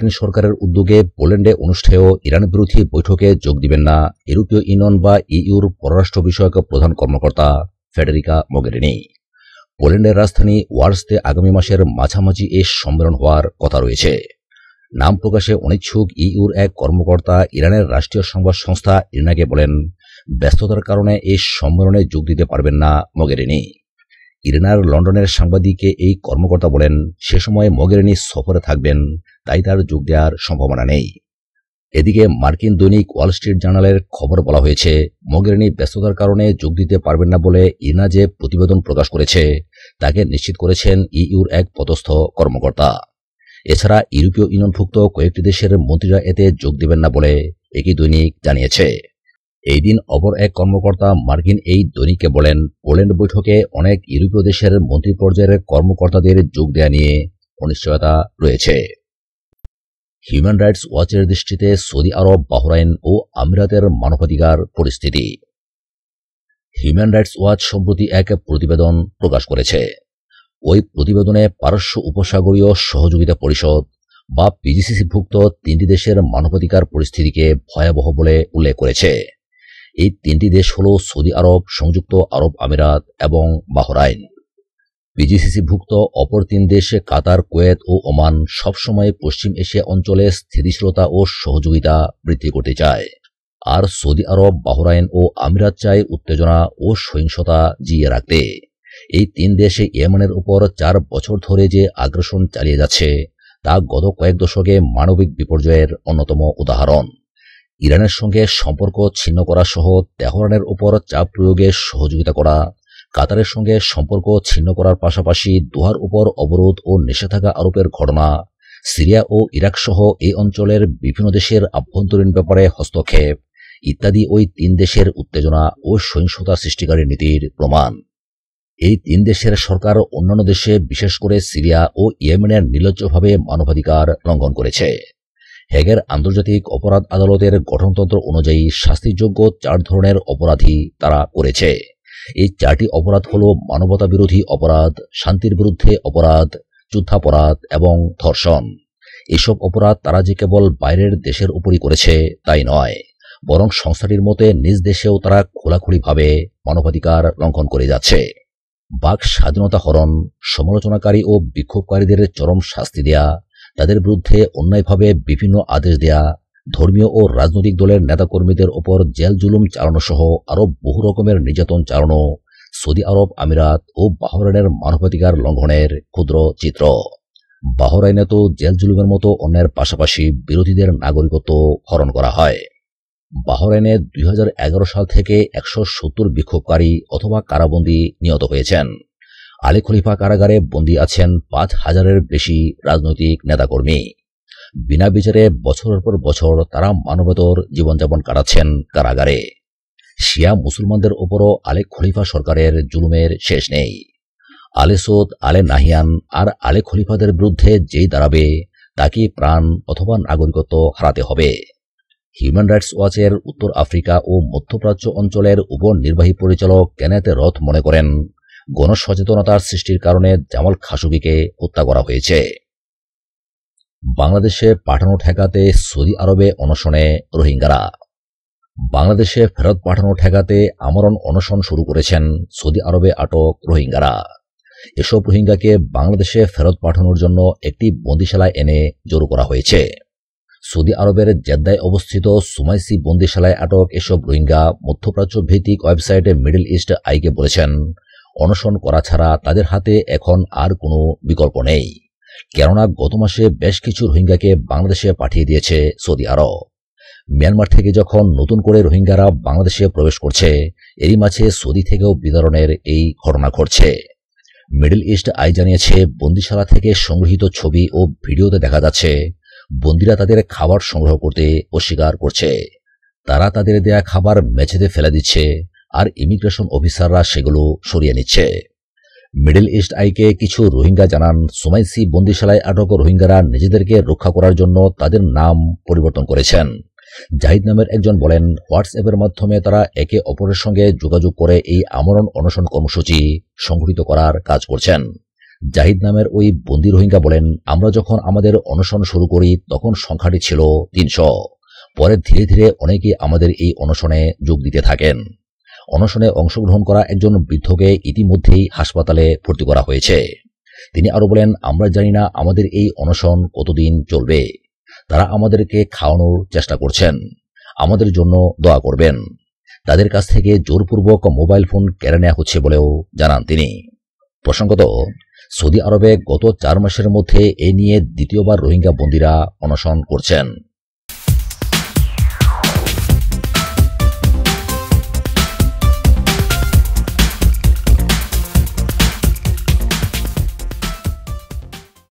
মার্কিন সরকারের উদ্যোগে পোল্যান্ডে অনুষ্ঠেয় ইরান বিরোধী বৈঠকে যোগ দিবেন না ইউরোপীয় ইউনিয়ন বা ইইউর পররাষ্ট্র বিষয়ক প্রধান কর্মকর্তা ফেডেরিকা মোগেরিনি। পোল্যান্ডের রাজধানী ওয়ার্সতে আগামী মাসের মাঝামাঝি এই সম্মেলন হওয়ার কথা রয়েছে। নাম প্রকাশে অনিচ্ছুক ইইউর এক কর্মকর্তা ইরানের রাষ্ট্রীয় সংবাদ সংস্থা ইরনাকে বলেন, ব্যস্ততার কারণে এই সম্মেলনে যোগ দিতে পারবেন না মোগেরিনি। ইরানের লন্ডনের সাংবাদিককে এই কর্মকর্তা বলেন, সে সময় মোগেরিনি সফরে থাকবেন, তাই তার যোগ দেওয়ার সম্ভাবনা নেই। এদিকে মার্কিন দৈনিক ওয়াল স্ট্রিট জার্নালের খবর বলা হয়েছে, মোগেরিনি ব্যস্ততার কারণে যোগ দিতে পারবেন না বলে ইরনা যে প্রতিবেদন প্রকাশ করেছে তাকে নিশ্চিত করেছেন ইইউর এক পদস্থ কর্মকর্তা। এছাড়া ইউরোপীয় ইউনিয়নভুক্ত কয়েকটি দেশের মন্ত্রীরা এতে যোগ দেবেন না বলে একই দৈনিক জানিয়েছে। এই দিন অপর এক কর্মকর্তা মার্কিন এই দৈনিককে বলেন, পোল্যান্ড বৈঠকে অনেক ইউরোপীয় দেশের মন্ত্রী পর্যায়ের কর্মকর্তাদের যোগ দেওয়া নিয়ে অনিশ্চয়তা রয়েছে। হিউম্যান রাইটস ওয়াচের দৃষ্টিতে সৌদি আরব, বাহরাইন ও আমিরাতের মানবাধিকার পরিস্থিতি। হিউম্যান রাইটস ওয়াচ সম্প্রতি এক প্রতিবেদন প্রকাশ করেছে। ওই প্রতিবেদনে পারস্য উপসাগরীয় সহযোগিতা পরিষদ বা পিজিসিসিভুক্ত তিনটি দেশের মানবাধিকার পরিস্থিতিকে ভয়াবহ বলে উল্লেখ করেছে। এই তিনটি দেশ হল সৌদি আরব, সংযুক্ত আরব আমিরাত এবং বাহরাইন। পিজিসিসিভুক্ত অপর তিন দেশ কাতার, কুয়েত ও ওমান সবসময় পশ্চিম এশিয়া অঞ্চলে স্থিতিশীলতা ও সহযোগিতা বৃদ্ধি করতে চায়, আর সৌদি আরব, বাহরাইন ও আমিরাত চায় উত্তেজনা ও সহিংসতা জিইয়ে রাখতে। এই তিন দেশে ইয়েমেনের উপর 4 বছর ধরে যে আগ্রাসন চালিয়ে যাচ্ছে তা গত কয়েক দশকে মানবিক বিপর্যয়ের অন্যতম উদাহরণ। ইরানের সঙ্গে সম্পর্ক ছিন্ন করা সহ তেহরানের উপর চাপ প্রয়োগে সহযোগিতা করা, কাতারের সঙ্গে সম্পর্ক ছিন্ন করার পাশাপাশি দোহার উপর অবরোধ ও নিষেধাজ্ঞা আরোপের ঘটনা, সিরিয়া ও ইরাক সহ এই অঞ্চলের বিভিন্ন দেশের আভ্যন্তরীণ ব্যাপারে হস্তক্ষেপ ইত্যাদি ওই তিন দেশের উত্তেজনা ও সহিংসতা সৃষ্টিকারী নীতির প্রমাণ। এই তিন দেশের সরকার অন্যান্য দেশে, বিশেষ করে সিরিয়া ও ইয়েমেনের নির্লজ্জভাবে মানবাধিকার লঙ্ঘন করেছে। হেগের আন্তর্জাতিক অপরাধ আদালতের গঠনতন্ত্র অনুযায়ী শাস্তিযোগ্য 4 ধরনের অপরাধী তারা করেছে। এই 4টি অপরাধ হল মানবতা বিরোধী অপরাধ, শান্তির বিরুদ্ধে অপরাধ, যুদ্ধাপরাধ এবং ধর্ষণ। এসব অপরাধ তারা যে কেবল বাইরের দেশের উপরই করেছে তাই নয়, বরং সংস্থাটির মতে নিজ দেশেও তারা খোলাখুলিভাবে মানবাধিকার লঙ্ঘন করে যাচ্ছে। বাক স্বাধীনতা হরণ, সমালোচনাকারী ও বিক্ষোভকারীদের চরম শাস্তি দেয়া, তাদের বিরুদ্ধে অন্যায়ভাবে বিভিন্ন আদেশ দেয়া, ধর্মীয় ও রাজনৈতিক দলের নেতাকর্মীদের ওপর জেল জুলুম চালানো সহ আরও বহু রকমের নির্যাতন চালানো সৌদি আরব, আমিরাত ও বাহরাইনের মানবাধিকার লঙ্ঘনের ক্ষুদ্র চিত্র। বাহরাইনে তো জেল জুলুমের মতো অন্যের পাশাপাশি বিরোধীদের নাগরিকত্ব হরণ করা হয়। বাহরাইনে 2011 সাল থেকে 170 বিক্ষোভকারী অথবা কারাবন্দী নিহত হয়েছেন। আলী খলিফা কারাগারে বন্দী আছেন 5000-এর বেশি রাজনৈতিক নেতাকর্মী। বিনা বিচারে বছরের পর বছর তারা মানবেতর জীবনযাপন কাটাচ্ছেন কারাগারে। শিয়া মুসলমানদের ওপরও আলী খলিফা সরকারের জুলুমের শেষ নেই। আলে সৌদ, আলে নাহিয়ান আর আলে খলিফাদের বিরুদ্ধে যেই দাঁড়াবে তাকে প্রাণ অথবা নাগরিকত্ব হারাতে হবে। হিউম্যান রাইটস ওয়াচের উত্তর আফ্রিকা ও মধ্যপ্রাচ্য অঞ্চলের উপনির্বাহী পরিচালক কেনেথ রথ মনে করেন, গণসচেতনতার সৃষ্টির কারণে জামাল খাশোগিকে হত্যা করা হয়েছে। বাংলাদেশে পাঠানো ঠেকাতে সৌদি আরবে অনশনে রোহিঙ্গারা। বাংলাদেশে ফেরত পাঠানো ঠেকাতে আমরণ অনশন শুরু করেছেন সৌদি আরবে আটক রোহিঙ্গারা। এসব রোহিঙ্গাকে বাংলাদেশে ফেরত পাঠানোর জন্য একটি বন্দিশালায় এনে জড়ো করা হয়েছে। সৌদি আরবের জেদ্দায় অবস্থিত সুমাইসি বন্দিশালায় আটক এসব রোহিঙ্গা মধ্যপ্রাচ্য ভিত্তিক ওয়েবসাইটে মিডল ইস্ট আইকে বলেছেন, অনশন করা ছাড়া তাদের হাতে এখন আর কোনো বিকল্প নেই, কেননা গত মাসে বেশ কিছু রোহিঙ্গাকে বাংলাদেশে পাঠিয়ে দিয়েছে সৌদি আরব। মিয়ানমার থেকে যখন নতুন করে রোহিঙ্গারা বাংলাদেশে প্রবেশ করছে, এরই মাঝে সৌদি থেকেও বিতরণের এই ঘটনা ঘটছে। মিডল ইস্ট আই জানিয়েছে, বন্দিশালা থেকে সংগৃহীত ছবি ও ভিডিওতে দেখা যাচ্ছে বন্দীরা তাদের খাবার সংগ্রহ করতে অস্বীকার করছে। তারা তাদের দেয়া খাবার মেঝেতে ফেলে দিচ্ছে, আর ইমিগ্রেশন অফিসাররা সেগুলো সরিয়ে নিচ্ছে। মিডল ইস্ট আইকে কিছু রোহিঙ্গা জানান, সুমাইসি বন্দিশালায় আটক রোহিঙ্গারা নিজেদেরকে রক্ষা করার জন্য তাদের নাম পরিবর্তন করেছেন। জাহিদ নামের একজন বলেন, হোয়াটসঅ্যাপের মাধ্যমে তারা একে অপরের সঙ্গে যোগাযোগ করে এই আমরণ অনশন কর্মসূচি সংগঠিত করার কাজ করছেন। জাহিদ নামের ওই বন্দি রোহিঙ্গা বলেন, আমরা যখন আমাদের অনশন শুরু করি তখন সংখ্যাটি ছিল ৩০০। পরে ধীরে ধীরে অনেকেই আমাদের এই অনশনে যোগ দিতে থাকেন। অনশনে অংশগ্রহণ করা একজন বৃদ্ধকে ইতিমধ্যেই হাসপাতালে ভর্তি করা হয়েছে। তিনি আরো বলেন, আমরা জানি না আমাদের এই অনশন কতদিন চলবে। তারা আমাদেরকে খাওয়ানোর চেষ্টা করছেন। আমাদের জন্য দোয়া করবেন। তাদের কাছ থেকে জোরপূর্বক মোবাইল ফোন কেড়ে নেওয়া হচ্ছে বলেও জানান তিনি। প্রসঙ্গত, সৌদি আরবে গত ৪ মাসের মধ্যে এ নিয়ে দ্বিতীয়বার রোহিঙ্গা বন্দীরা অনশন করছেন।